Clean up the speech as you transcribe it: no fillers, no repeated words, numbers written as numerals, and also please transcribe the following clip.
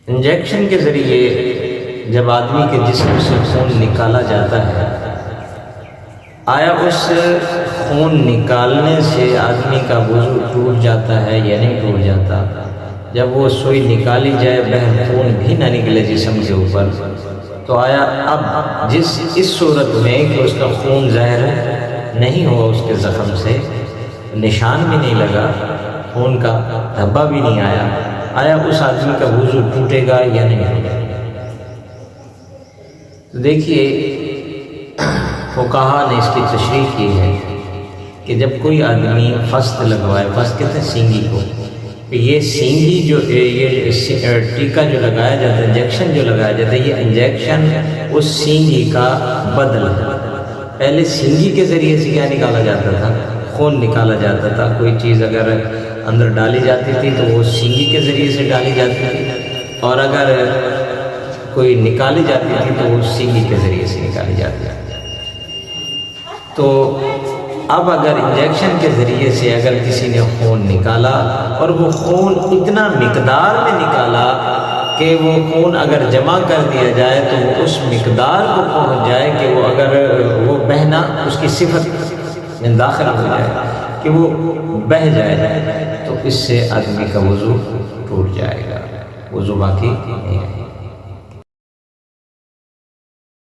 Injection کے ذریعے جب آدمی کے جسم سے خون نکالا جاتا ہے، آیا اس خون نکالنے سے آدمی کا وضو ٹوٹ جاتا ہے یا نہیں ٹوٹ جاتا؟ جب وہ سوئی نکالی جائے بہر خون بھی نہ نکلے جسم کے اوپر، تو آیا اب اس صورت میں کہ اس کا خون ظاہر نہیں ہوا، اس کے زخم سے نشان بھی نہیں لگا، خون کا دھبا بھی نہیں آیا اس آدمی کا وضو ٹوٹے گا یا نہیں ٹوٹے گا؟ تو دیکھیے فقہا نے اس کی تشریح کی ہے کہ جب کوئی آدمی فست لگوائے، فست کہتے ہیں سینگی کو، کہ یہ سینگی جو یہ ٹیکا جو لگایا جاتا ہے، انجیکشن جو لگایا جاتا ہے، یہ انجیکشن اس سینگی کا بدل ہے۔ پہلے سینگی کے ذریعے سے کیا نکالا جاتا تھا؟ خون نکالا جاتا تھا۔ کوئی چیز اگر اندر ڈالی جاتی تھی تو وہ سینگی کے ذریعے سے ڈالی جاتی تھی، اور اگر کوئی نکالی جاتی تھی تو وہ سینگی کے ذریعے سے نکالی جاتی تھی۔ تو اب اگر انجیکشن کے ذریعے سے اگر کسی نے خون نکالا اور وہ خون اتنا مقدار میں نکالا کہ وہ خون اگر جمع کر دیا جائے تو وہ اس مقدار کو پہنچ جائے کہ وہ اگر وہ بہنا اس کی صفت میں داخل ہو جائے کہ وہ بہہ جائے، تو اس سے آدمی کا وضو ٹوٹ جائے گا، وضو باقی نہیں ہے۔